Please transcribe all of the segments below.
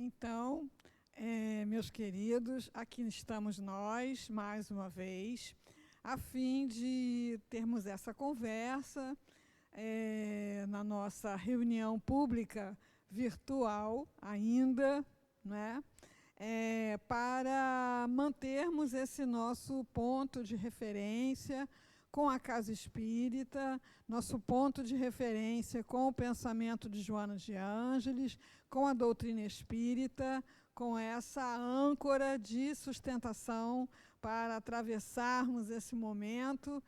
Então, meus queridos, aqui estamos nós, mais uma vez, a fim de termos essa conversa na nossa reunião pública virtual ainda, né? Para mantermos esse nosso ponto de referência com a Casa Espírita, nosso ponto de referência com o pensamento de Joana de Ângeles, com a doutrina espírita, com essa âncora de sustentação para atravessarmos esse momento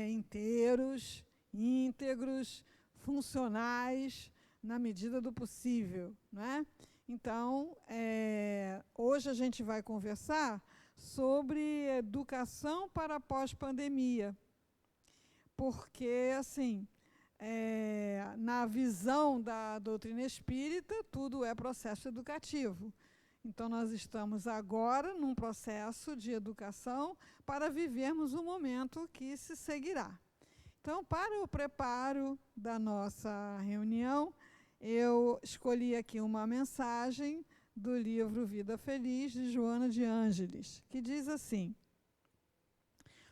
inteiros, íntegros, funcionais, na medida do possível, né? Então, hoje a gente vai conversar sobre educação para a pós-pandemia, porque, assim, na visão da doutrina espírita, tudo é processo educativo. Então, nós estamos agora num processo de educação para vivermos o momento que se seguirá. Então, para o preparo da nossa reunião, eu escolhi aqui uma mensagem do livro Vida Feliz, de Joana de Ângeles, que diz assim: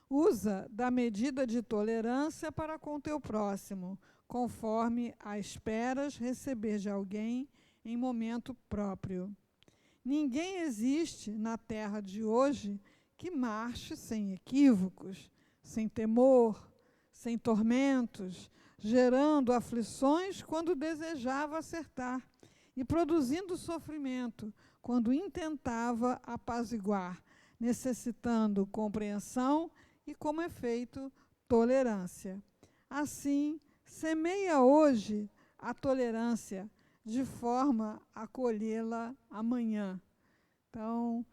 usa da medida de tolerância para com teu próximo, conforme a esperas receber de alguém em momento próprio. Ninguém existe na terra de hoje que marche sem equívocos, sem temor, sem tormentos, gerando aflições quando desejava acertar e produzindo sofrimento quando intentava apaziguar, necessitando compreensão e, como efeito, tolerância. Assim, semeia hoje a tolerância, de forma a colhê-la amanhã. Então,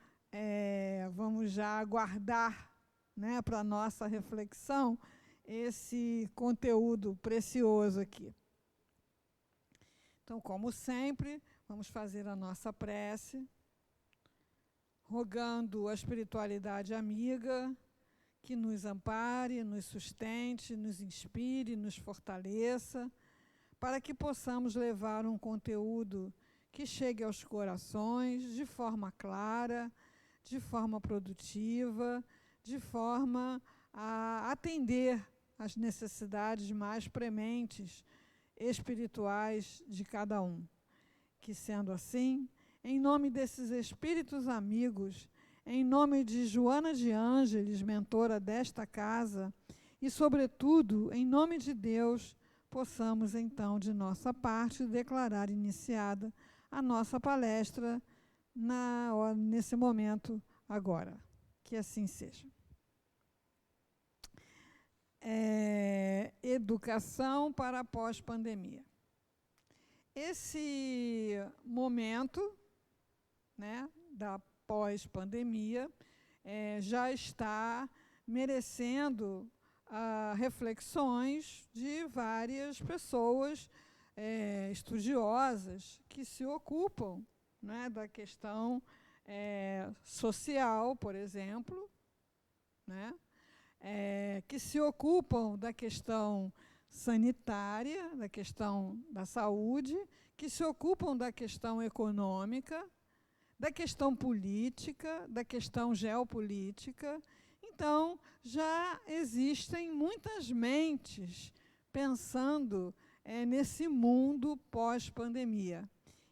vamos já aguardar, né, para a nossa reflexão esse conteúdo precioso aqui. Então, como sempre, vamos fazer a nossa prece, rogando a espiritualidade amiga que nos ampare, nos sustente, nos inspire, nos fortaleça, para que possamos levar um conteúdo que chegue aos corações de forma clara, de forma produtiva, de forma a atender às necessidades mais prementes espirituais de cada um. Que, sendo assim, em nome desses espíritos amigos, em nome de Joana de Ângeles, mentora desta casa, e, sobretudo, em nome de Deus, possamos, então, de nossa parte, declarar iniciada a nossa palestra nesse momento agora. Que assim seja. Educação para a pós-pandemia. Esse momento, né, da pós-pandemia já está merecendo reflexões de várias pessoas estudiosas que se ocupam, né, da questão social, por exemplo, né, que se ocupam da questão sanitária, da questão da saúde, que se ocupam da questão econômica, da questão política, da questão geopolítica. Então, já existem muitas mentes pensando nesse mundo pós-pandemia.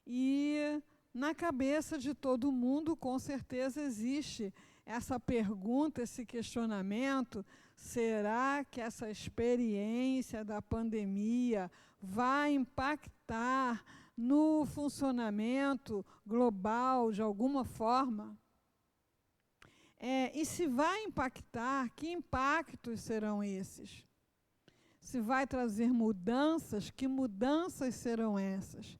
E na cabeça de todo mundo, com certeza, existe essa pergunta, esse questionamento: será que essa experiência da pandemia vai impactar no funcionamento global de alguma forma? E se vai impactar, que impactos serão esses? Se vai trazer mudanças, que mudanças serão essas?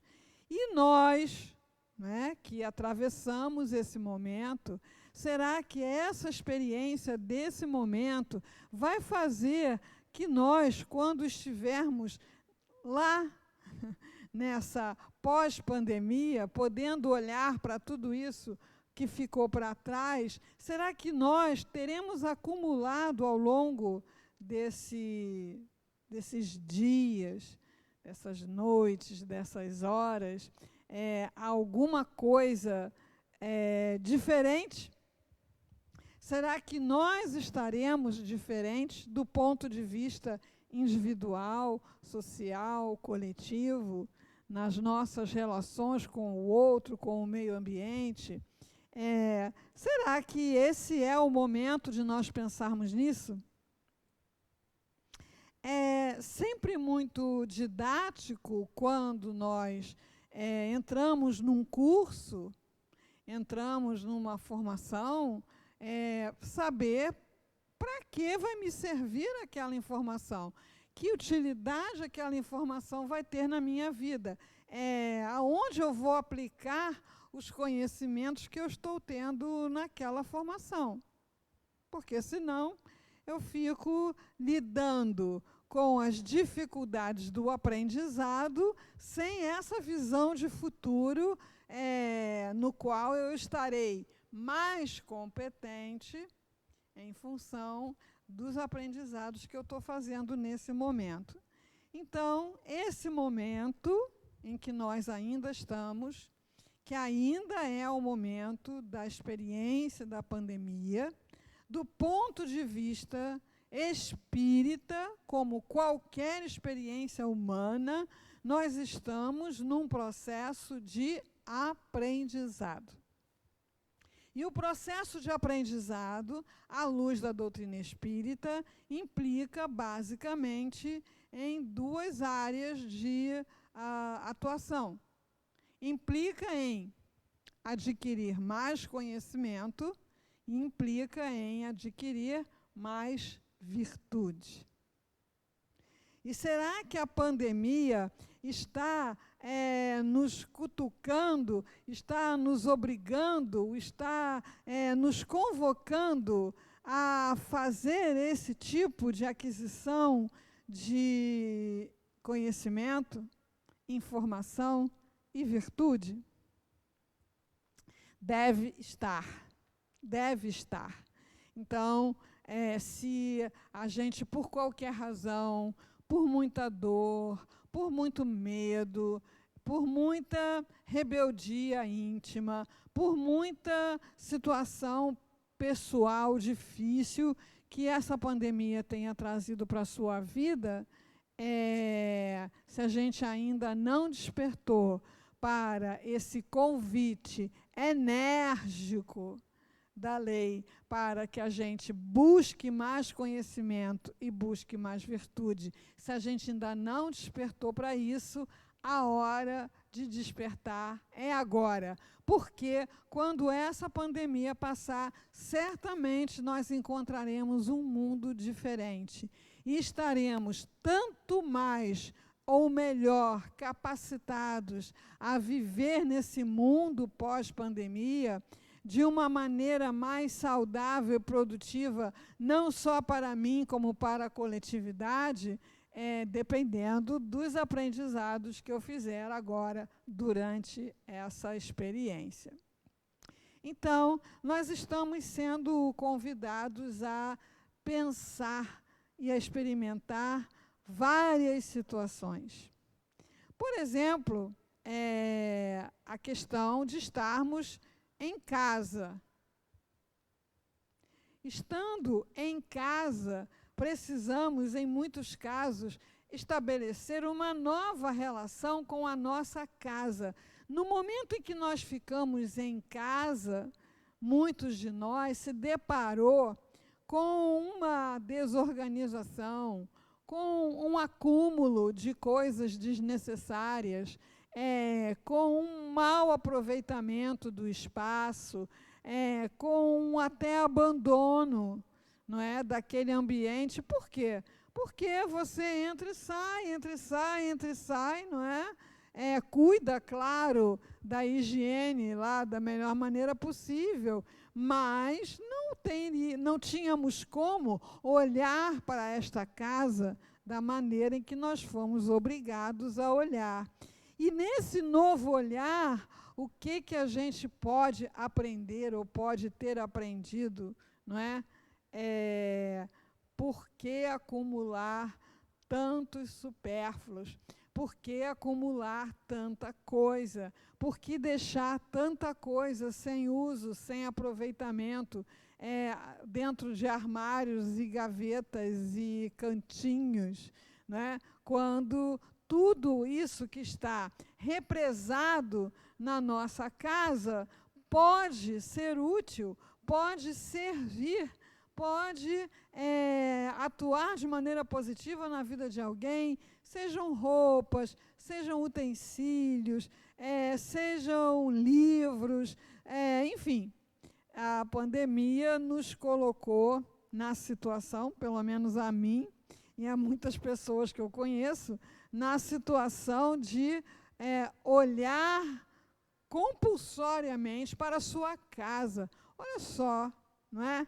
E nós, né, que atravessamos esse momento, será que essa experiência desse momento vai fazer que nós, quando estivermos lá, nessa pós-pandemia, podendo olhar para tudo isso que ficou para trás, será que nós teremos acumulado ao longo desses dias, dessas noites, dessas horas, alguma coisa diferente? Será que nós estaremos diferentes do ponto de vista individual, social, coletivo, nas nossas relações com o outro, com o meio ambiente? Será que esse é o momento de nós pensarmos nisso? É sempre muito didático quando nós entramos num curso, entramos numa formação, saber para que vai me servir aquela informação, que utilidade aquela informação vai ter na minha vida, aonde eu vou aplicar os conhecimentos que eu estou tendo naquela formação. Porque senão eu fico lidando com as dificuldades do aprendizado sem essa visão de futuro no qual eu estarei mais competente em função dos aprendizados que eu estou fazendo nesse momento. Então, esse momento em que nós ainda estamos, que ainda é o momento da experiência da pandemia, do ponto de vista espírita, como qualquer experiência humana, nós estamos num processo de aprendizado. E o processo de aprendizado, à luz da doutrina espírita, implica, basicamente, em duas áreas de atuação. Implica em adquirir mais conhecimento e implica em adquirir mais virtude. E será que a pandemia está nos cutucando, está nos obrigando, está nos convocando a fazer esse tipo de aquisição de conhecimento, informação e virtude? Deve estar. Deve estar. Então, se a gente, por qualquer razão, por muita dor, por muito medo, por muita rebeldia íntima, por muita situação pessoal difícil que essa pandemia tenha trazido para a sua vida, se a gente ainda não despertou para esse convite enérgico da lei, para que a gente busque mais conhecimento e busque mais virtude, se a gente ainda não despertou para isso, a hora de despertar é agora. Porque quando essa pandemia passar, certamente nós encontraremos um mundo diferente. E estaremos tanto mais ou melhor capacitados a viver nesse mundo pós-pandemia de uma maneira mais saudável e produtiva, não só para mim, como para a coletividade, dependendo dos aprendizados que eu fizer agora durante essa experiência. Então, nós estamos sendo convidados a pensar e a experimentar várias situações. Por exemplo, a questão de estarmos em casa. Estando em casa, precisamos, em muitos casos, estabelecer uma nova relação com a nossa casa. No momento em que nós ficamos em casa, muitos de nós se deparou com uma desorganização, com um acúmulo de coisas desnecessárias, com um mau aproveitamento do espaço, com até abandono, não é, daquele ambiente. Por quê? Porque você entra e sai, não é? Cuida, claro, da higiene lá da melhor maneira possível, mas não tínhamos como olhar para esta casa da maneira em que nós fomos obrigados a olhar. E nesse novo olhar, o que a gente pode aprender ou pode ter aprendido, não é? Por que acumular tantos supérfluos? por que acumular tanta coisa? Por que deixar tanta coisa sem uso, sem aproveitamento, dentro de armários e gavetas e cantinhos, né? Quando tudo isso que está represado na nossa casa pode ser útil, pode servir, pode atuar de maneira positiva na vida de alguém, sejam roupas, sejam utensílios, sejam livros, enfim. A pandemia nos colocou na situação, pelo menos a mim e a muitas pessoas que eu conheço, na situação de olhar compulsoriamente para a sua casa. Olha só, não é?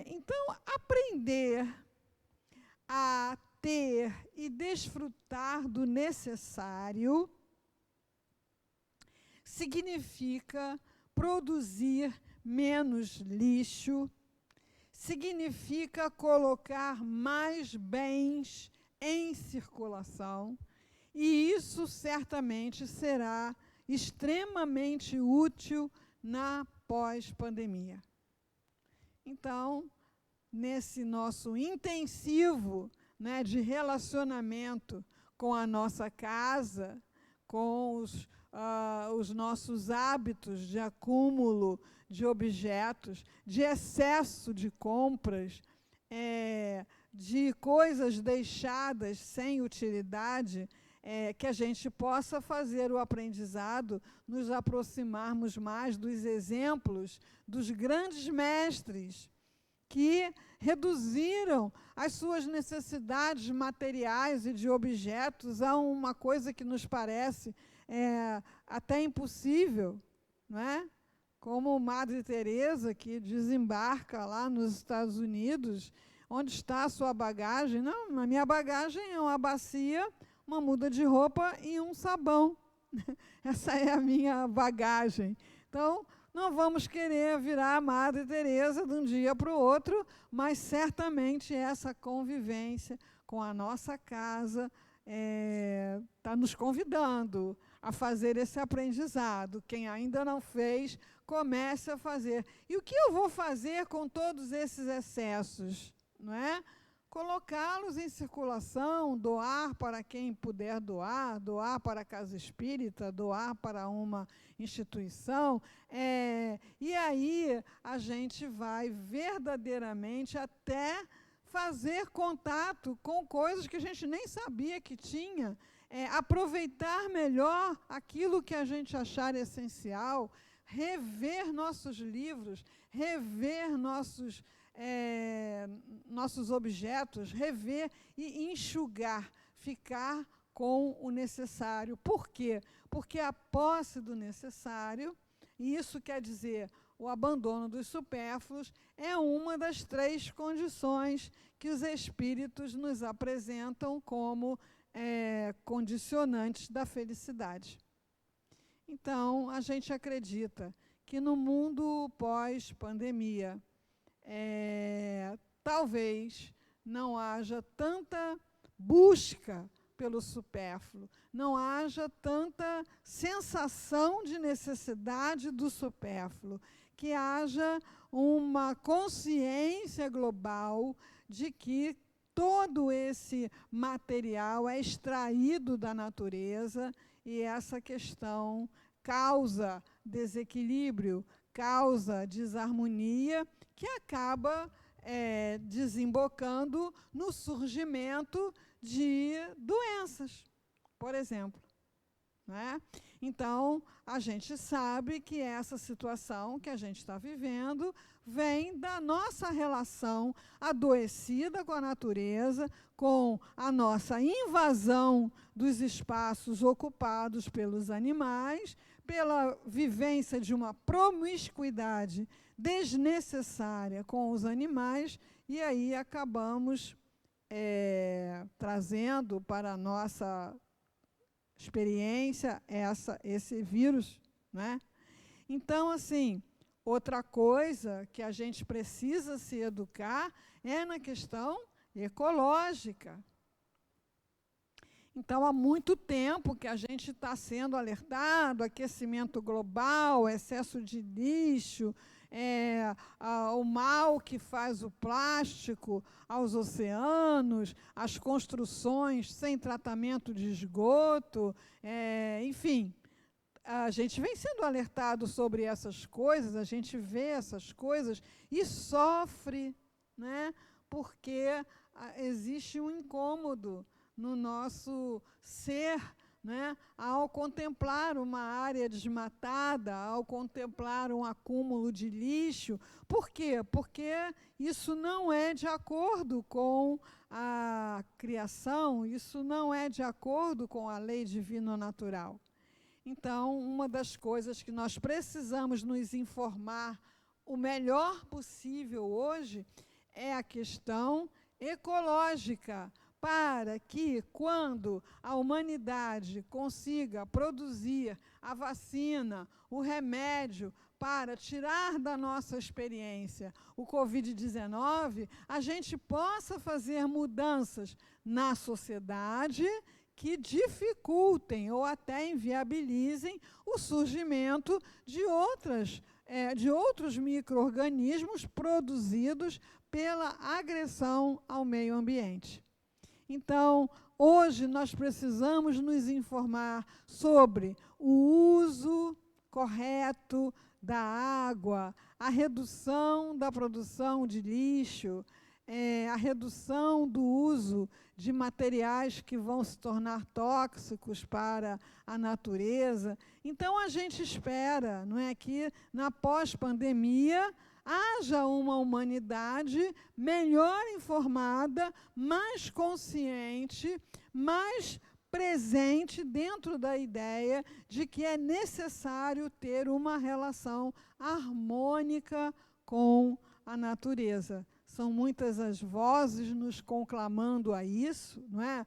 Então, aprender a ter e desfrutar do necessário significa produzir menos lixo, significa colocar mais bens em circulação, e isso certamente será extremamente útil na pós-pandemia. Então, nesse nosso intensivo, né, de relacionamento com a nossa casa, com os nossos hábitos de acúmulo de objetos, de excesso de compras, de coisas deixadas sem utilidade, que a gente possa fazer o aprendizado, nos aproximarmos mais dos exemplos dos grandes mestres que reduziram as suas necessidades materiais e de objetos a uma coisa que nos parece até impossível, não é? Como Madre Teresa, que desembarca lá nos Estados Unidos, onde está a sua bagagem? Não, a minha bagagem é uma bacia, uma muda de roupa e um sabão. Essa é a minha bagagem. Então, não vamos querer virar a Madre Teresa de um dia para o outro, mas certamente essa convivência com a nossa casa está nos convidando a fazer esse aprendizado. Quem ainda não fez, comece a fazer. E o que eu vou fazer com todos esses excessos? Não é? Colocá-los em circulação, doar para quem puder doar, doar para a casa espírita, doar para uma instituição, e aí a gente vai verdadeiramente até fazer contato com coisas que a gente nem sabia que tinha, aproveitar melhor aquilo que a gente achar essencial, rever nossos livros, rever nossos objetos, rever e enxugar, ficar com o necessário. Por quê? Porque a posse do necessário, e isso quer dizer o abandono dos supérfluos, é uma das 3 condições que os espíritos nos apresentam como condicionantes da felicidade. Então, a gente acredita que no mundo pós-pandemia, talvez não haja tanta busca pelo supérfluo, não haja tanta sensação de necessidade do supérfluo, que haja uma consciência global de que todo esse material é extraído da natureza e essa questão causa desequilíbrio, causa desarmonia, que acaba desembocando no surgimento de doenças, por exemplo. Né? Então, a gente sabe que essa situação que a gente está vivendo vem da nossa relação adoecida com a natureza, com a nossa invasão dos espaços ocupados pelos animais, pela vivência de uma promiscuidade desnecessária com os animais, e aí acabamos trazendo para a nossa experiência esse vírus, né? Então, assim, outra coisa que a gente precisa se educar é na questão ecológica. Então, há muito tempo que a gente está sendo alertado, aquecimento global, excesso de lixo, o mal que faz o plástico aos oceanos, as construções sem tratamento de esgoto, enfim, a gente vem sendo alertado sobre essas coisas, a gente vê essas coisas e sofre, né, porque existe um incômodo no nosso ser, né, ao contemplar uma área desmatada, ao contemplar um acúmulo de lixo. Por quê? Porque isso não é de acordo com a criação, isso não é de acordo com a lei divino-natural. Então, uma das coisas que nós precisamos nos informar o melhor possível hoje é a questão ecológica, para que, quando a humanidade consiga produzir a vacina, o remédio para tirar da nossa experiência o Covid-19, a gente possa fazer mudanças na sociedade que dificultem ou até inviabilizem o surgimento de outros micro-organismos produzidos pela agressão ao meio ambiente. Então, hoje nós precisamos nos informar sobre o uso correto da água, a redução da produção de lixo, a redução do uso de materiais que vão se tornar tóxicos para a natureza. Então, a gente espera, não é, que na pós-pandemia haja uma humanidade melhor informada, mais consciente, mais presente dentro da ideia de que é necessário ter uma relação harmônica com a natureza. São muitas as vozes nos conclamando a isso, não é?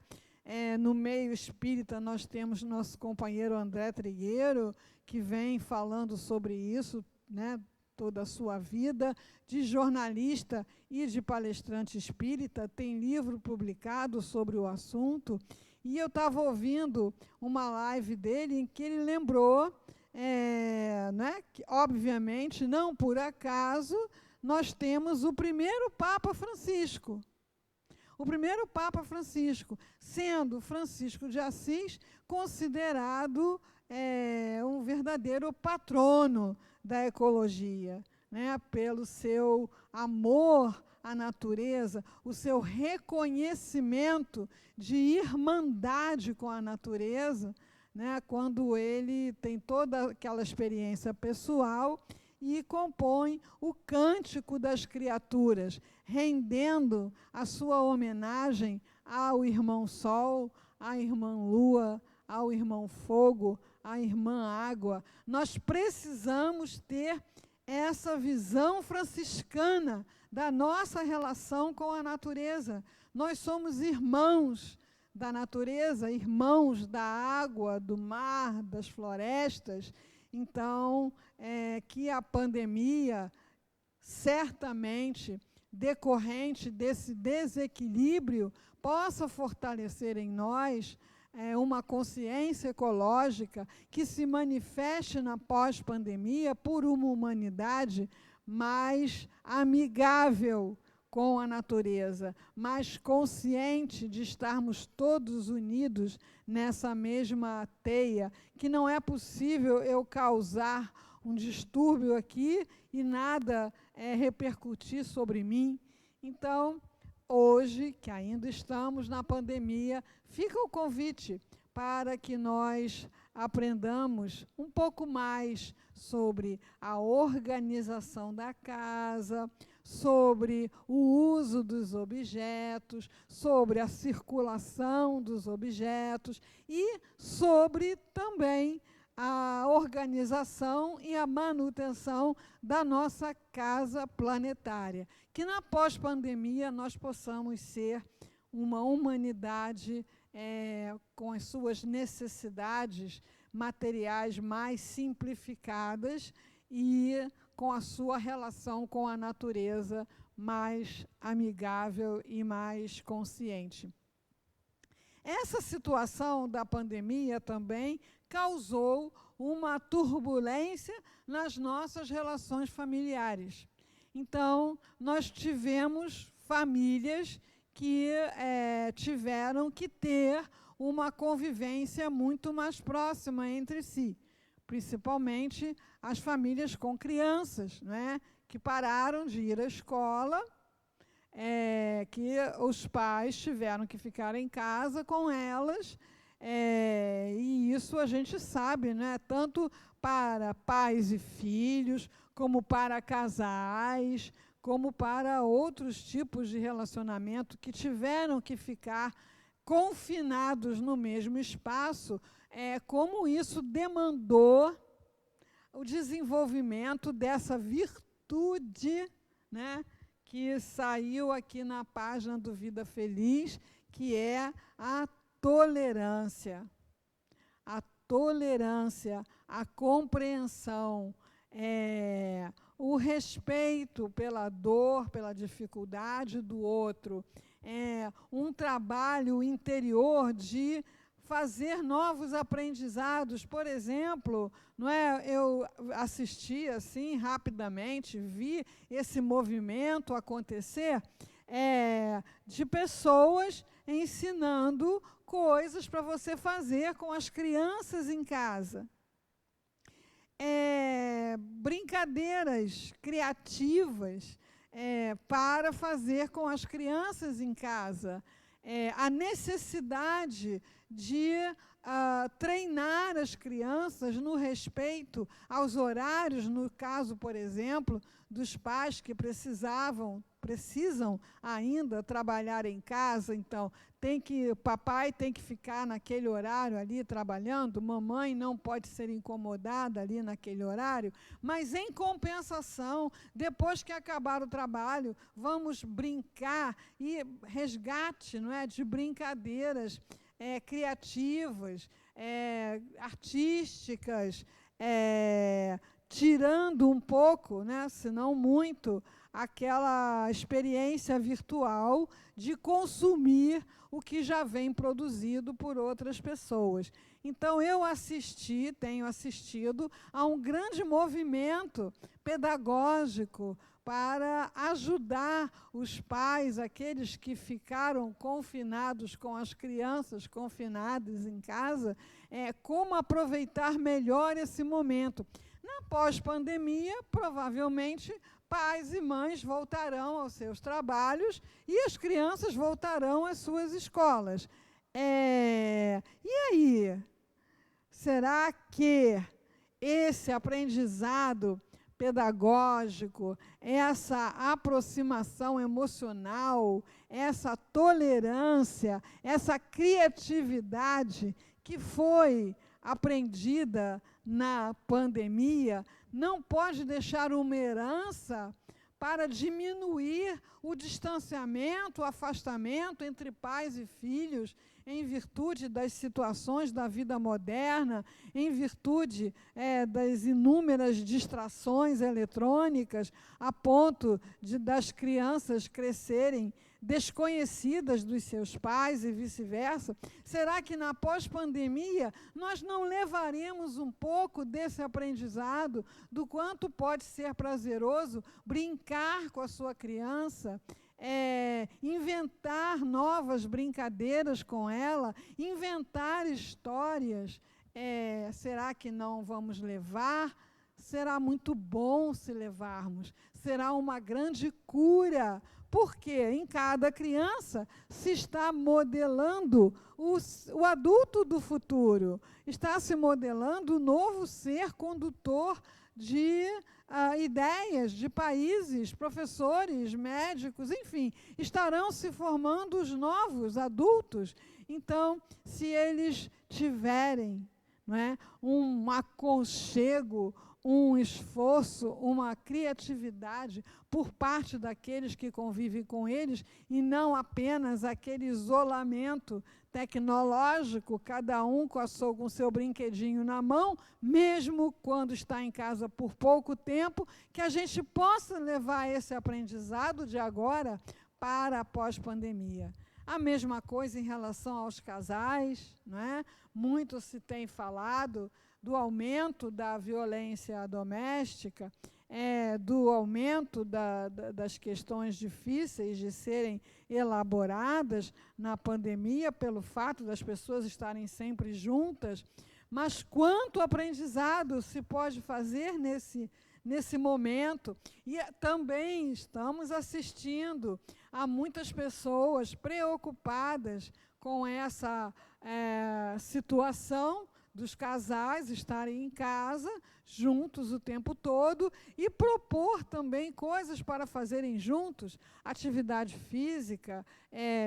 No meio espírita, nós temos nosso companheiro André Trigueiro, que vem falando sobre isso, né, toda a sua vida, de jornalista e de palestrante espírita, tem livro publicado sobre o assunto, e eu estava ouvindo uma live dele em que ele lembrou, né, que, obviamente, não por acaso, nós temos o primeiro Papa Francisco. O primeiro Papa Francisco, sendo Francisco de Assis considerado um verdadeiro patrono da ecologia, né, pelo seu amor à natureza, o seu reconhecimento de irmandade com a natureza, né, quando ele tem toda aquela experiência pessoal e compõe o Cântico das Criaturas, rendendo a sua homenagem ao irmão Sol, à irmã Lua, ao irmão Fogo, à irmã Água. Nós precisamos ter essa visão franciscana da nossa relação com a natureza. Nós somos irmãos da natureza, irmãos da água, do mar, das florestas. Então, que a pandemia, certamente, decorrente desse desequilíbrio, possa fortalecer em nós uma consciência ecológica que se manifeste na pós-pandemia por uma humanidade mais amigável com a natureza, mais consciente de estarmos todos unidos nessa mesma teia, que não é possível eu causar um distúrbio aqui e nada repercutir sobre mim. Então, hoje, que ainda estamos na pandemia, fica o convite para que nós aprendamos um pouco mais sobre a organização da casa, sobre o uso dos objetos, sobre a circulação dos objetos e sobre também a organização e a manutenção da nossa casa planetária. Que na pós-pandemia nós possamos ser uma humanidade com as suas necessidades materiais mais simplificadas e com a sua relação com a natureza mais amigável e mais consciente. Essa situação da pandemia também causou uma turbulência nas nossas relações familiares. Então, nós tivemos famílias que tiveram que ter uma convivência muito mais próxima entre si, principalmente as famílias com crianças, né, que pararam de ir à escola, que os pais tiveram que ficar em casa com elas, e isso a gente sabe, né, tanto para pais e filhos, como para casais, como para outros tipos de relacionamento que tiveram que ficar confinados no mesmo espaço, como isso demandou o desenvolvimento dessa virtude, né, que saiu aqui na página do Vida Feliz, que é a tolerância. A tolerância, a compreensão, o respeito pela dor, pela dificuldade do outro, um trabalho interior de fazer novos aprendizados. Por exemplo, eu assisti assim rapidamente, vi esse movimento acontecer, de pessoas ensinando coisas para você fazer com as crianças em casa. Brincadeiras criativas para fazer com as crianças em casa. A necessidade de treinar as crianças no respeito aos horários, no caso, por exemplo, dos pais que precisam ainda trabalhar em casa. Então, papai tem que ficar naquele horário ali trabalhando, mamãe não pode ser incomodada ali naquele horário, mas, em compensação, depois que acabar o trabalho, vamos brincar, e resgate, não é, de brincadeiras criativas, artísticas, tirando um pouco, né, se não muito, aquela experiência virtual de consumir o que já vem produzido por outras pessoas. Então, tenho assistido a um grande movimento pedagógico para ajudar os pais, aqueles que ficaram confinados, com as crianças confinadas em casa, como aproveitar melhor esse momento. Na pós-pandemia, provavelmente, pais e mães voltarão aos seus trabalhos e as crianças voltarão às suas escolas. E aí? Será que esse aprendizado pedagógico, essa aproximação emocional, essa tolerância, essa criatividade que foi aprendida na pandemia, não pode deixar uma herança para diminuir o distanciamento, o afastamento entre pais e filhos, em virtude das situações da vida moderna, em virtude das inúmeras distrações eletrônicas, a ponto das crianças crescerem desconhecidas dos seus pais e vice-versa. Será que na pós-pandemia nós não levaremos um pouco desse aprendizado, do quanto pode ser prazeroso brincar com a sua criança, inventar novas brincadeiras com ela, inventar histórias? Será que não vamos levar? Será muito bom se levarmos. Será uma grande cura, porque em cada criança se está modelando o adulto do futuro, está se modelando o novo ser condutor de ideias, de países, professores, médicos, enfim, estarão se formando os novos adultos. Então, se eles tiverem, não é, um aconchego, um esforço, uma criatividade por parte daqueles que convivem com eles, e não apenas aquele isolamento tecnológico, cada um com o seu brinquedinho na mão, mesmo quando está em casa por pouco tempo, que a gente possa levar esse aprendizado de agora para a pós-pandemia. A mesma coisa em relação aos casais, não é? Muito se tem falado do aumento da violência doméstica, do aumento das questões difíceis de serem elaboradas na pandemia, pelo fato das pessoas estarem sempre juntas, mas quanto aprendizado se pode fazer nesse momento. E também estamos assistindo a muitas pessoas preocupadas com essa situação dos casais estarem em casa, juntos o tempo todo, e propor também coisas para fazerem juntos, atividade física,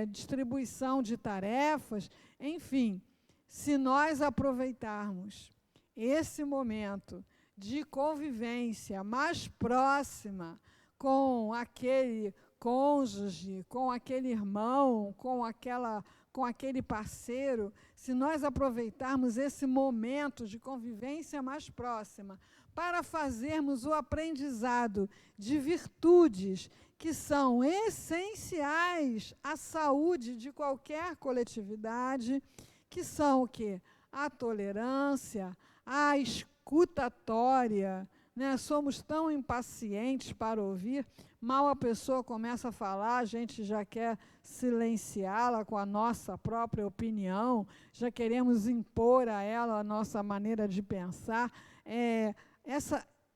distribuição de tarefas, enfim. Se nós aproveitarmos esse momento de convivência mais próxima com aquele cônjuge, com aquele irmão, com aquele parceiro, se nós aproveitarmos esse momento de convivência mais próxima para fazermos o aprendizado de virtudes que são essenciais à saúde de qualquer coletividade, que são o quê? A tolerância, a escutatória, né? Somos tão impacientes para ouvir, mal a pessoa começa a falar, a gente já quer silenciá-la com a nossa própria opinião, já queremos impor a ela a nossa maneira de pensar.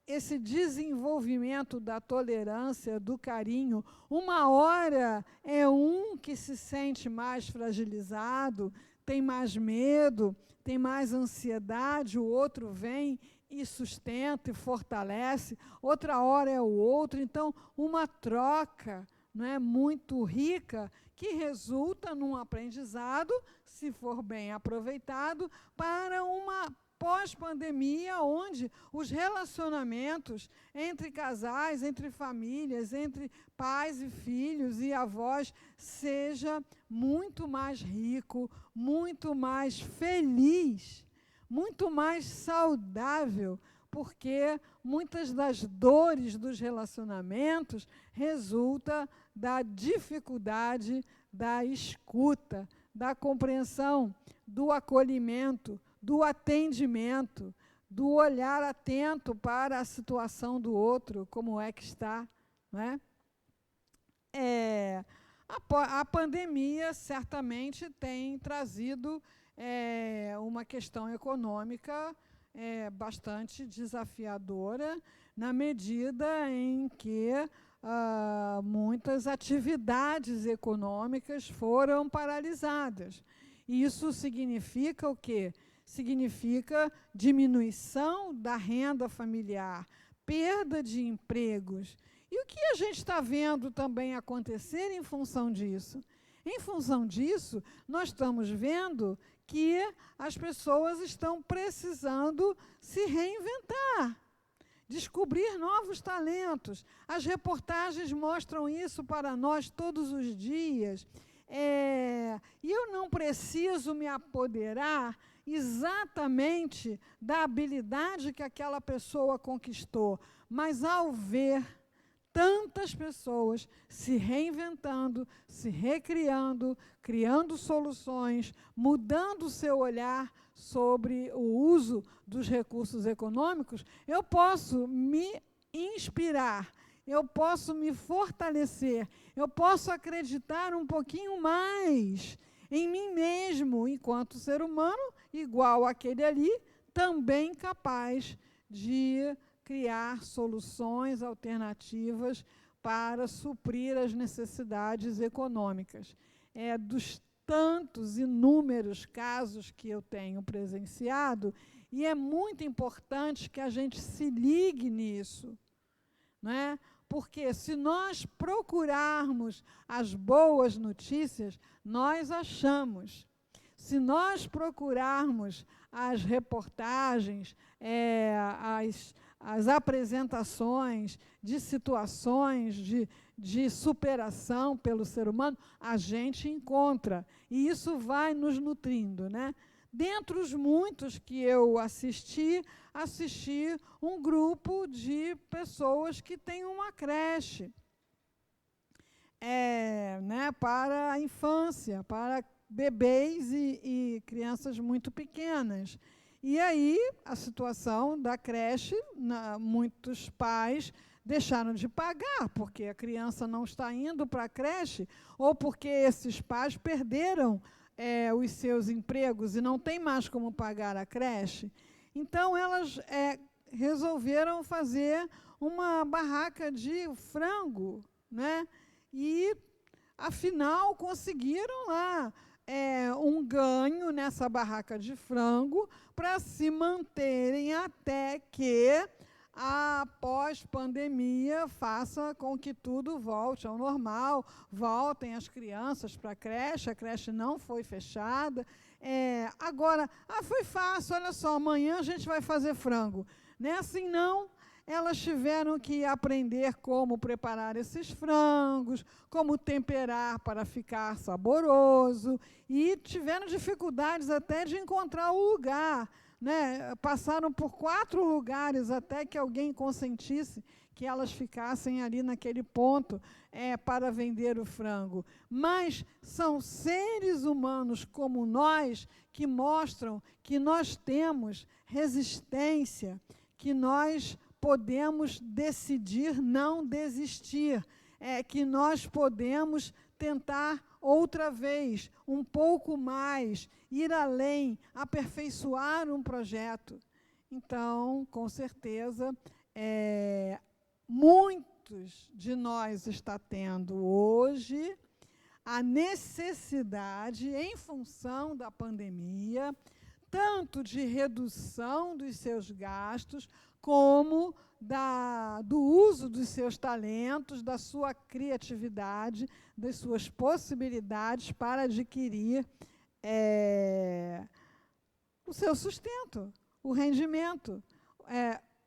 Esse desenvolvimento da tolerância, do carinho, uma hora é um que se sente mais fragilizado, tem mais medo, tem mais ansiedade, o outro vem e sustenta e fortalece, outra hora é o outro. Então, uma troca, não é, muito rica, que resulta num aprendizado, se for bem aproveitado, para uma pós-pandemia, onde os relacionamentos entre casais, entre famílias, entre pais e filhos e avós, seja muito mais rico, muito mais feliz, muito mais saudável, porque muitas das dores dos relacionamentos resultam da dificuldade da escuta, da compreensão, do acolhimento, do atendimento, do olhar atento para a situação do outro, como é que está, não é? A pandemia certamente tem trazido uma questão econômica bastante desafiadora, na medida em que muitas atividades econômicas foram paralisadas. E isso significa o quê? Significa diminuição da renda familiar, perda de empregos. E o que a gente está vendo também acontecer em função disso? Em função disso, nós estamos vendo que as pessoas estão precisando se reinventar, descobrir novos talentos. As reportagens mostram isso para nós todos os dias. E eu não preciso me apoderar exatamente da habilidade que aquela pessoa conquistou, mas ao ver tantas pessoas se reinventando, se recriando, criando soluções, mudando o seu olhar sobre o uso dos recursos econômicos, eu posso me inspirar, eu posso me fortalecer, eu posso acreditar um pouquinho mais em mim mesmo, enquanto ser humano, igual àquele ali, também capaz de criar soluções alternativas para suprir as necessidades econômicas. Dos tantos inúmeros casos que eu tenho presenciado, e é muito importante que a gente se ligue nisso, não é? Porque se nós procurarmos as boas notícias, nós achamos. Se nós procurarmos as reportagens, as apresentações de situações de superação pelo ser humano, a gente encontra. E isso vai nos nutrindo, né? Dentre os muitos que eu assisti um grupo de pessoas que têm uma creche, né, né, para a infância, para bebês e crianças muito pequenas. E aí, a situação da creche, muitos pais deixaram de pagar, porque a criança não está indo para a creche, ou porque esses pais perderam os seus empregos e não tem mais como pagar a creche. Então, elas resolveram fazer uma barraca de frango, né? E, afinal, conseguiram lá um ganho nessa barraca de frango para se manterem até que a pós-pandemia faça com que tudo volte ao normal, voltem as crianças para a creche não foi fechada. Agora, foi fácil, olha só, amanhã a gente vai fazer frango. Não é assim, não. Elas tiveram que aprender como preparar esses frangos, como temperar para ficar saboroso, e tiveram dificuldades até de encontrar o lugar, né? Passaram por 4 lugares até que alguém consentisse que elas ficassem ali naquele ponto para vender o frango. Mas são seres humanos como nós que mostram que nós temos resistência, que nós podemos decidir não desistir, que nós podemos tentar outra vez, um pouco mais, ir além, aperfeiçoar um projeto. Então, com certeza, muitos de nós está tendo hoje a necessidade, em função da pandemia, tanto de redução dos seus gastos, como do uso dos seus talentos, da sua criatividade, das suas possibilidades para adquirir o seu sustento, o rendimento,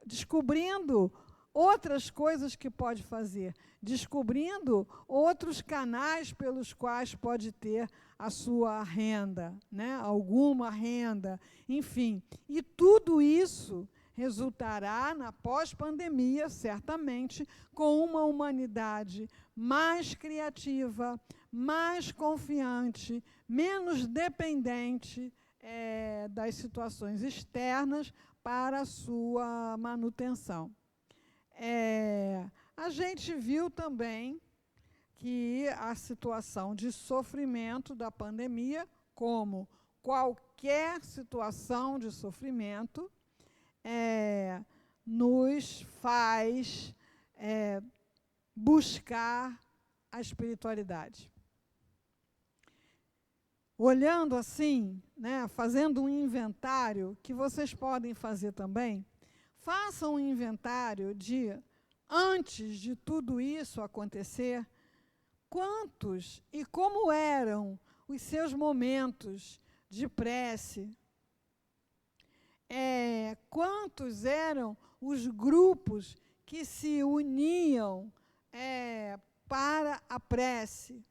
descobrindo outras coisas que pode fazer, descobrindo outros canais pelos quais pode ter a sua renda, né? Alguma renda, enfim. E tudo isso resultará na pós-pandemia, certamente, com uma humanidade mais criativa, mais confiante, menos dependente das situações externas para a sua manutenção. A gente viu também que a situação de sofrimento da pandemia, como qualquer situação de sofrimento, nos faz buscar a espiritualidade. Olhando assim, né, fazendo um inventário, que vocês podem fazer também, façam um inventário de, antes de tudo isso acontecer, quantos e como eram os seus momentos de prece, quantos eram os grupos que se uniam para a prece,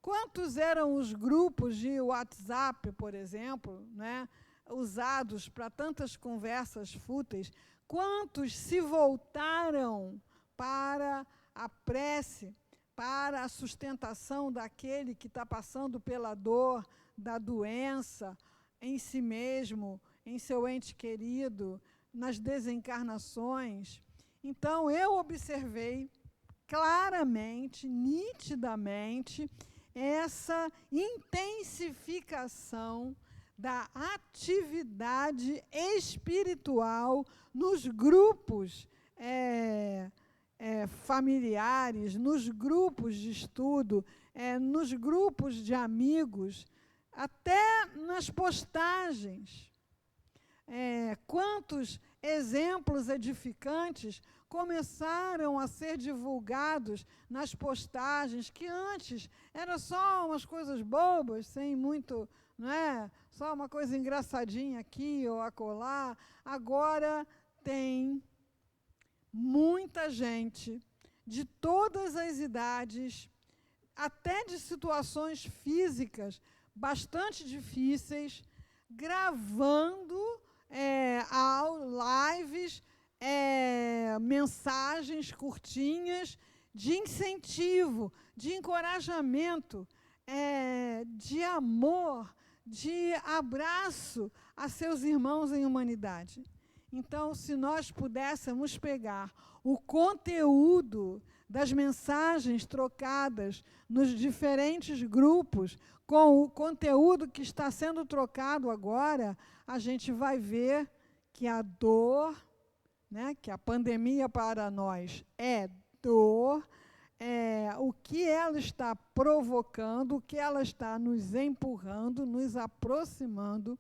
quantos eram os grupos de WhatsApp, por exemplo, né, usados para tantas conversas fúteis, quantos se voltaram para a prece, para a sustentação daquele que está passando pela dor, da doença, em si mesmo, em seu ente querido, nas desencarnações. Então, eu observei claramente, nitidamente, essa intensificação da atividade espiritual nos grupos familiares, nos grupos de estudo, nos grupos de amigos, até nas postagens. Quantos exemplos edificantes começaram a ser divulgados nas postagens, que antes era só umas coisas bobas, sem muito, não é? Só uma coisa engraçadinha aqui ou acolá. Agora tem muita gente de todas as idades, até de situações físicas bastante difíceis, gravando lives, mensagens curtinhas de incentivo, de encorajamento, de amor, de abraço a seus irmãos em humanidade. Então, se nós pudéssemos pegar o conteúdo das mensagens trocadas nos diferentes grupos com o conteúdo que está sendo trocado agora, a gente vai ver que a dor, né, que a pandemia para nós é dor, o que ela está provocando, o que ela está nos empurrando, nos aproximando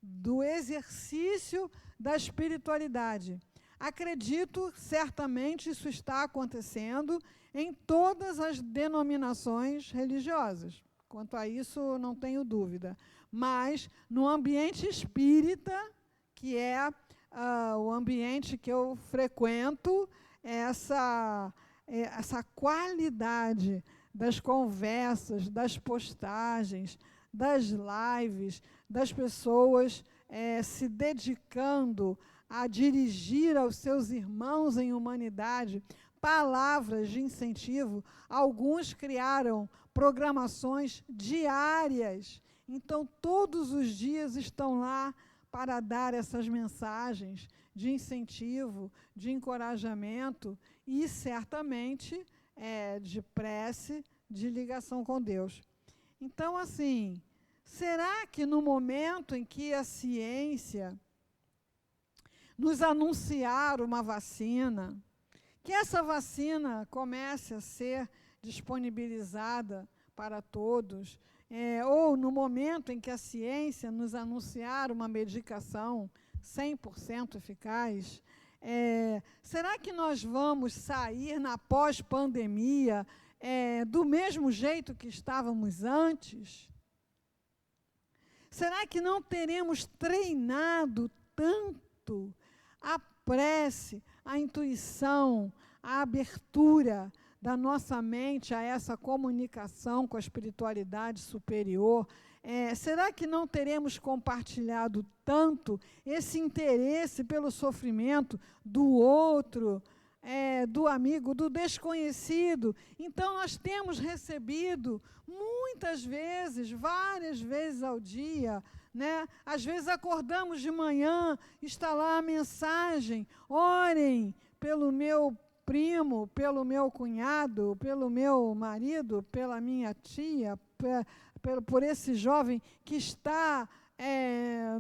do exercício da espiritualidade. Acredito, certamente, isso está acontecendo em todas as denominações religiosas. Quanto a isso, não tenho dúvida. Mas, no ambiente espírita, que é o ambiente que eu frequento, essa qualidade das conversas, das postagens, das lives, das pessoas se dedicando a dirigir aos seus irmãos em humanidade palavras de incentivo. Alguns criaram programações diárias, então todos os dias estão lá para dar essas mensagens de incentivo, de encorajamento e, certamente, de prece, de ligação com Deus. Então, assim, será que no momento em que a ciência nos anunciar uma vacina, que essa vacina comece a ser disponibilizada para todos, ou no momento em que a ciência nos anunciar uma medicação 100% eficaz, será que nós vamos sair na pós-pandemia do mesmo jeito que estávamos antes? Será que não teremos treinado tanto a prece, a intuição, a abertura da nossa mente a essa comunicação com a espiritualidade superior? Será que não teremos compartilhado tanto esse interesse pelo sofrimento do outro, do amigo, do desconhecido? Então, nós temos recebido muitas vezes, várias vezes ao dia, né? Às vezes acordamos de manhã, está lá a mensagem: orem pelo meu primo, pelo meu cunhado, pelo meu marido, pela minha tia, por esse jovem que está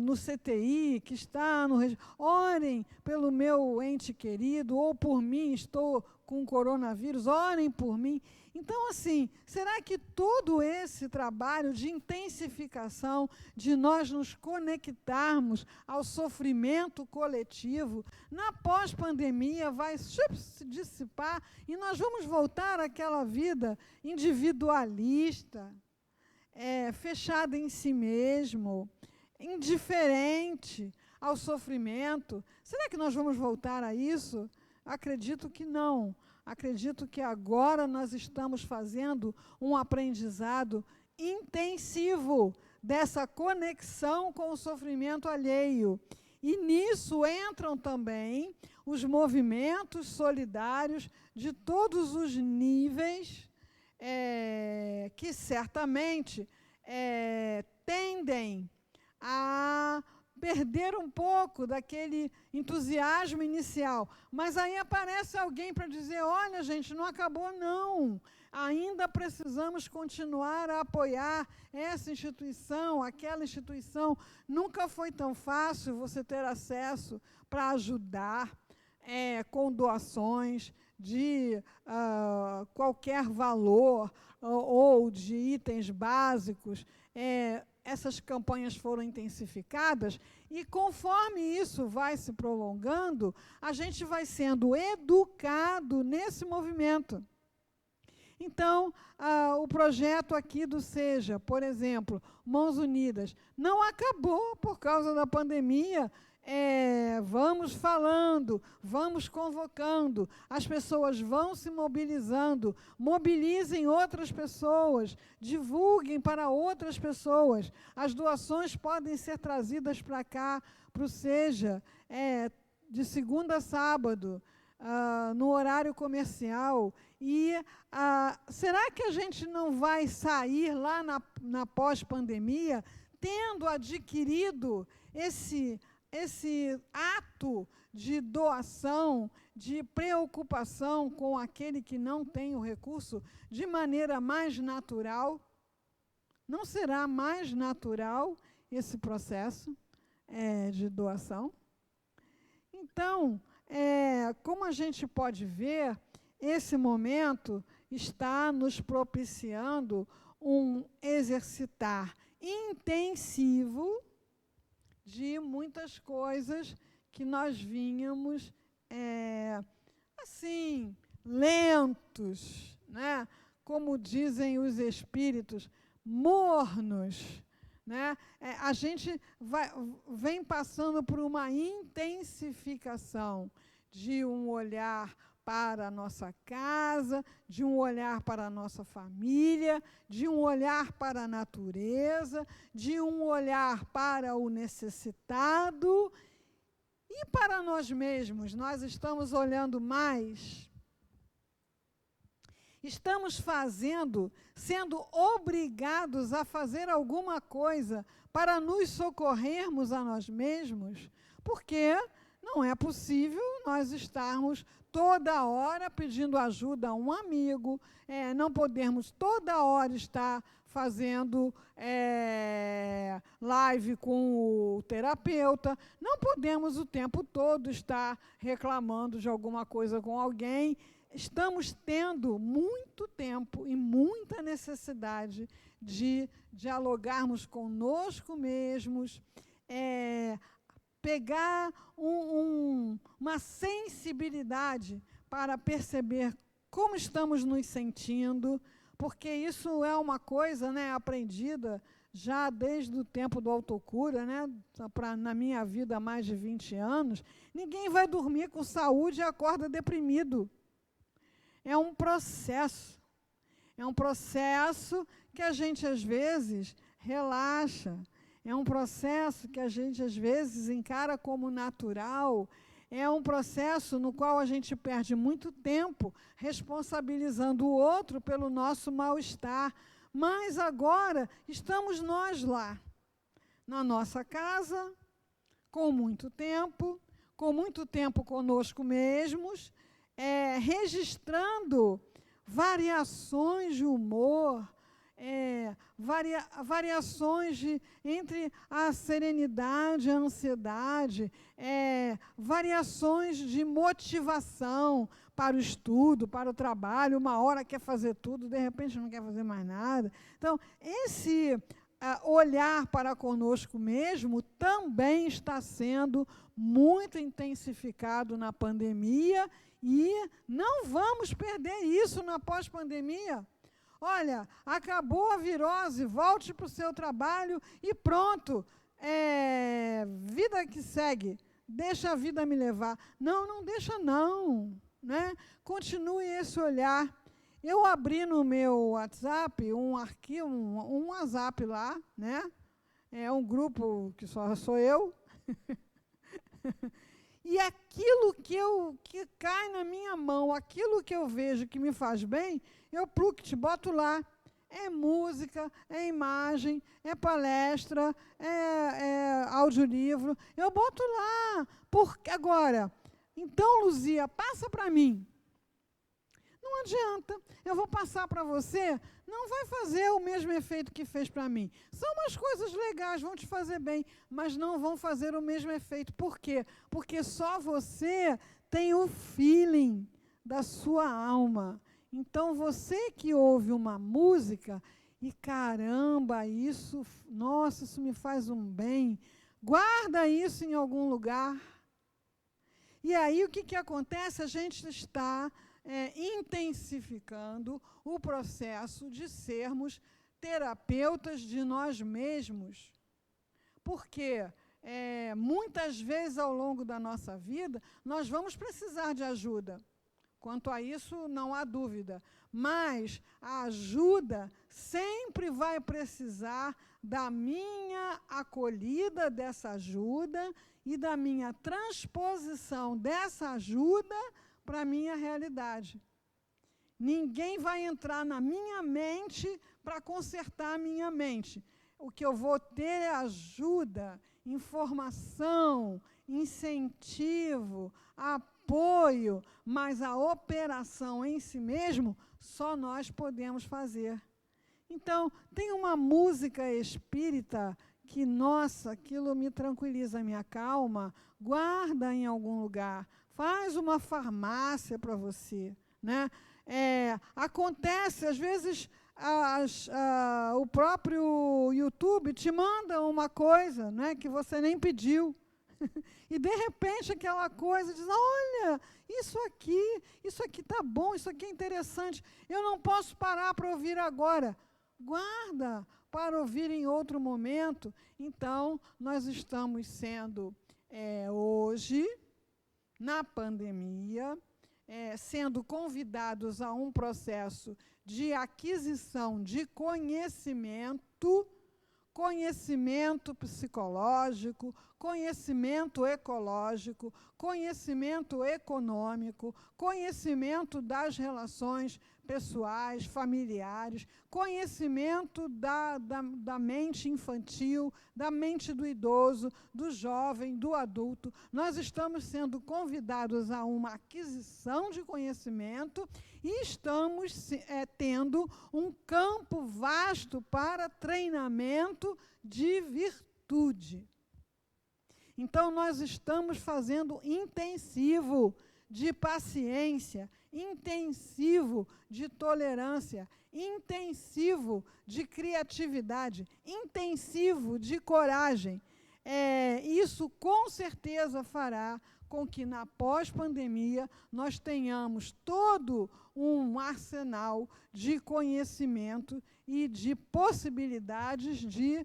no CTI, que está no... Orem pelo meu ente querido, ou por mim, estou com coronavírus, orem por mim. Então, assim, será que todo esse trabalho de intensificação, de nós nos conectarmos ao sofrimento coletivo, na pós-pandemia vai se dissipar e nós vamos voltar àquela vida individualista, fechada em si mesmo, indiferente ao sofrimento? Será que nós vamos voltar a isso? Acredito que não. Acredito que agora nós estamos fazendo um aprendizado intensivo dessa conexão com o sofrimento alheio. E nisso entram também os movimentos solidários de todos os níveis, que certamente tendem a perder um pouco daquele entusiasmo inicial. Mas aí aparece alguém para dizer: olha, gente, não acabou não. Ainda precisamos continuar a apoiar essa instituição, aquela instituição. Nunca foi tão fácil você ter acesso para ajudar com doações de qualquer valor ou de itens básicos. Essas campanhas foram intensificadas e, conforme isso vai se prolongando, a gente vai sendo educado nesse movimento. Então, o projeto aqui do SEJA, por exemplo, Mãos Unidas, não acabou por causa da pandemia. Vamos falando, vamos convocando, as pessoas vão se mobilizando, mobilizem outras pessoas, divulguem para outras pessoas. As doações podem ser trazidas para cá, para o SEJA, de segunda a sábado. no horário comercial. E será que a gente não vai sair lá na pós-pandemia tendo adquirido esse ato de doação, de preocupação com aquele que não tem o recurso de maneira mais natural? Não será mais natural esse processo de doação? Então, como a gente pode ver, esse momento está nos propiciando um exercitar intensivo de muitas coisas que nós vínhamos, assim, lentos, né? Como dizem os espíritos, mornos, né? A gente vem passando por uma intensificação de um olhar para a nossa casa, de um olhar para a nossa família, de um olhar para a natureza, de um olhar para o necessitado e para nós mesmos. Nós estamos olhando mais. Estamos sendo obrigados a fazer alguma coisa para nos socorrermos a nós mesmos, porque não é possível nós estarmos toda hora pedindo ajuda a um amigo, não podemos toda hora estar fazendo live com o terapeuta, não podemos o tempo todo estar reclamando de alguma coisa com alguém. Estamos tendo muito tempo e muita necessidade de dialogarmos conosco mesmos, pegar uma sensibilidade para perceber como estamos nos sentindo, porque isso é uma coisa, né, aprendida já desde o tempo do autocura, né, na minha vida há mais de 20 anos. Ninguém vai dormir com saúde e acorda deprimido. É um processo que a gente, às vezes, relaxa, é um processo que a gente, às vezes, encara como natural, é um processo no qual a gente perde muito tempo responsabilizando o outro pelo nosso mal-estar. Mas agora estamos nós lá, na nossa casa, com muito tempo conosco mesmos, registrando variações de humor, variações entre a serenidade e a ansiedade, variações de motivação para o estudo, para o trabalho. Uma hora quer fazer tudo, de repente não quer fazer mais nada. Então, esse olhar para conosco mesmo também está sendo muito intensificado na pandemia e não vamos perder isso na pós-pandemia. Olha, acabou a virose, volte para o seu trabalho e pronto. Vida que segue, deixa a vida me levar. Não deixa não, né? Continue esse olhar. Eu abri no meu WhatsApp um arquivo, um WhatsApp lá, né? É um grupo que só sou eu. E aquilo que cai na minha mão, aquilo que eu vejo que me faz bem, eu boto lá. É música, é imagem, é palestra, é audiolivro. Eu boto lá. Agora, então, Luzia, passa para mim. Não adianta, eu vou passar para você, não vai fazer o mesmo efeito que fez para mim. São umas coisas legais, vão te fazer bem, mas não vão fazer o mesmo efeito. Por quê? Porque só você tem o feeling da sua alma. Então, você que ouve uma música e, caramba, nossa, isso me faz um bem, guarda isso em algum lugar. E aí, o que acontece? A gente está intensificando o processo de sermos terapeutas de nós mesmos. Porque muitas vezes ao longo da nossa vida, nós vamos precisar de ajuda. Quanto a isso, não há dúvida. Mas a ajuda sempre vai precisar da minha acolhida dessa ajuda e da minha transposição dessa ajuda para a minha realidade. Ninguém vai entrar na minha mente para consertar a minha mente. O que eu vou ter é ajuda, informação, incentivo, apoio, mas a operação em si mesmo, só nós podemos fazer. Então, tem uma música espírita que, nossa, aquilo me tranquiliza, me acalma, guarda em algum lugar, faz uma farmácia para você, né? Acontece, às vezes, o próprio YouTube te manda uma coisa, né, que você nem pediu. E, de repente, aquela coisa diz, olha, isso aqui está bom, isso aqui é interessante, eu não posso parar para ouvir agora. Guarda para ouvir em outro momento. Então, nós estamos sendo, hoje, na pandemia, sendo convidados a um processo de aquisição de conhecimento psicológico, conhecimento ecológico, conhecimento econômico, conhecimento das relações pessoais, familiares, conhecimento da mente infantil, da mente do idoso, do jovem, do adulto. Nós estamos sendo convidados a uma aquisição de conhecimento e estamos tendo um campo vasto para treinamento de virtude. Então, nós estamos fazendo intensivo de paciência, intensivo de tolerância, intensivo de criatividade, intensivo de coragem. Isso, com certeza, fará com que, na pós-pandemia, nós tenhamos todo um arsenal de conhecimento e de possibilidades de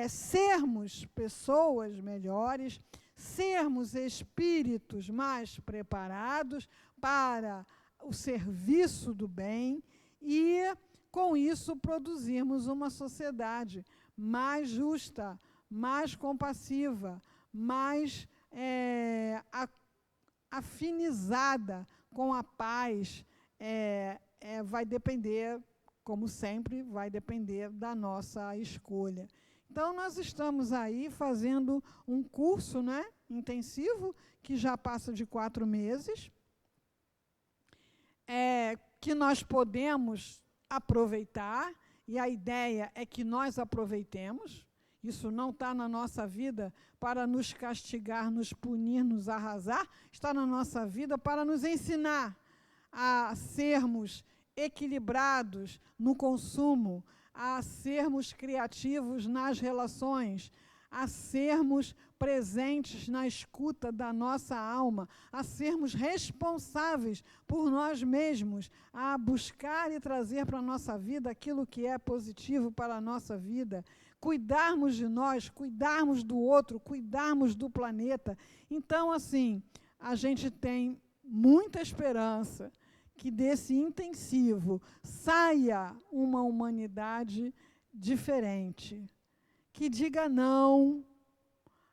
sermos pessoas melhores, sermos espíritos mais preparados para o serviço do bem e, com isso, produzirmos uma sociedade mais justa, mais compassiva, mais afinizada com a paz. Vai depender, como sempre, vai depender da nossa escolha. Então, nós estamos aí fazendo um curso, né, intensivo, que já passa de 4 meses, que nós podemos aproveitar, e a ideia é que nós aproveitemos. Isso não está na nossa vida para nos castigar, nos punir, nos arrasar, está na nossa vida para nos ensinar a sermos equilibrados no consumo, a sermos criativos nas relações, a sermos presentes na escuta da nossa alma, a sermos responsáveis por nós mesmos, a buscar e trazer para a nossa vida aquilo que é positivo para a nossa vida, cuidarmos de nós, cuidarmos do outro, cuidarmos do planeta. Então, assim, a gente tem muita esperança que desse intensivo saia uma humanidade diferente, que diga não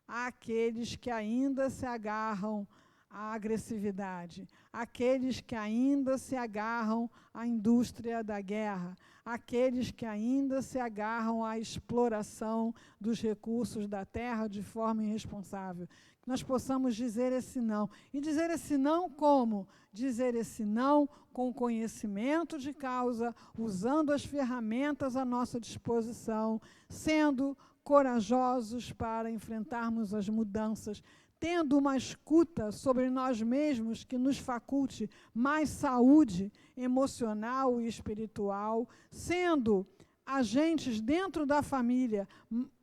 àqueles que ainda se agarram à agressividade, àqueles que ainda se agarram à indústria da guerra, àqueles que ainda se agarram à exploração dos recursos da terra de forma irresponsável. Que nós possamos dizer esse não. E dizer esse não como? Dizer esse não com conhecimento de causa, usando as ferramentas à nossa disposição, sendo corajosos para enfrentarmos as mudanças, tendo uma escuta sobre nós mesmos que nos faculte mais saúde emocional e espiritual, sendo agentes dentro da família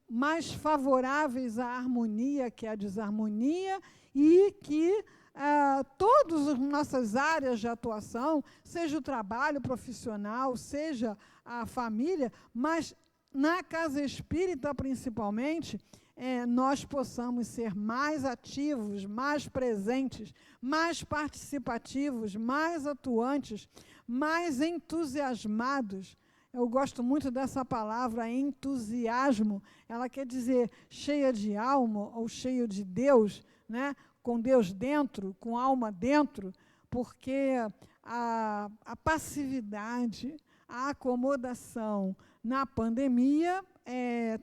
mais favoráveis à harmonia que à desarmonia e que todas as nossas áreas de atuação, seja o trabalho profissional, seja a família, mas na casa espírita, principalmente, nós possamos ser mais ativos, mais presentes, mais participativos, mais atuantes, mais entusiasmados. Eu gosto muito dessa palavra, entusiasmo. Ela quer dizer cheia de alma ou cheio de Deus, né? Com Deus dentro, com alma dentro, porque a passividade, a acomodação na pandemia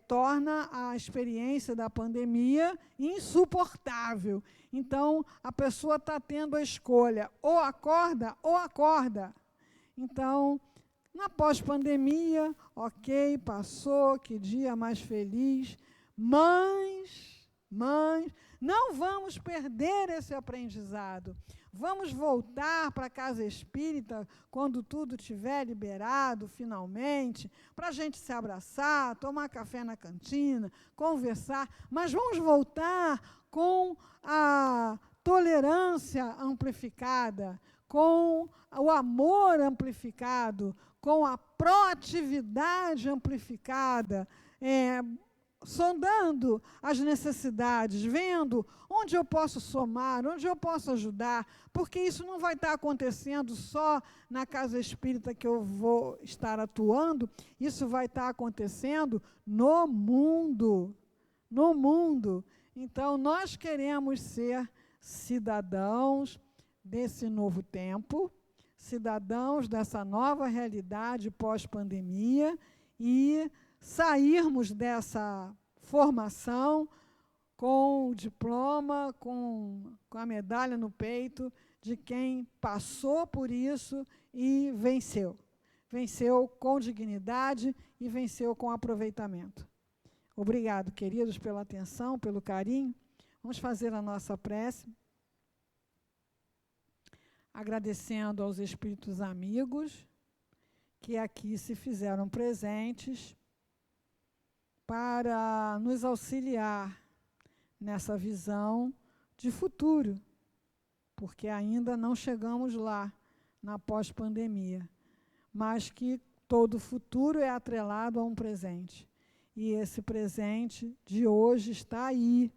torna a experiência da pandemia insuportável. Então, a pessoa está tendo a escolha, ou acorda, ou acorda. Então, na pós-pandemia, ok, passou, que dia mais feliz, mas não vamos perder esse aprendizado. Vamos voltar para a casa espírita quando tudo estiver liberado, finalmente, para a gente se abraçar, tomar café na cantina, conversar, mas vamos voltar com a tolerância amplificada, com o amor amplificado, com a proatividade amplificada, sondando as necessidades, vendo onde eu posso somar, onde eu posso ajudar, porque isso não vai estar acontecendo só na casa espírita que eu vou estar atuando, isso vai estar acontecendo no mundo. No mundo. Então, nós queremos ser cidadãos desse novo tempo, cidadãos dessa nova realidade pós-pandemia e sairmos dessa formação com o diploma, com a medalha no peito de quem passou por isso e venceu. Venceu com dignidade e venceu com aproveitamento. Obrigado, queridos, pela atenção, pelo carinho. Vamos fazer a nossa prece, agradecendo aos espíritos amigos que aqui se fizeram presentes para nos auxiliar nessa visão de futuro, porque ainda não chegamos lá na pós-pandemia, mas que todo futuro é atrelado a um presente. E esse presente de hoje está aí,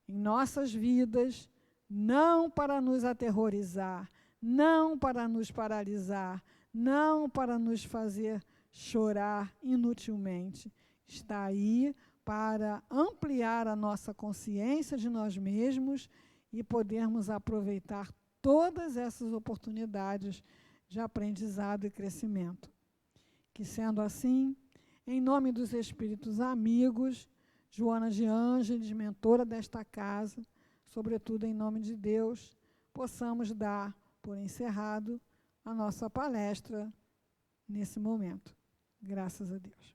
em nossas vidas, não para nos aterrorizar, não para nos paralisar, não para nos fazer chorar inutilmente. Está aí para ampliar a nossa consciência de nós mesmos e podermos aproveitar todas essas oportunidades de aprendizado e crescimento. Que, sendo assim, em nome dos espíritos amigos, Joana de Ângeles, mentora desta casa, sobretudo em nome de Deus, possamos dar por encerrado a nossa palestra nesse momento. Graças a Deus.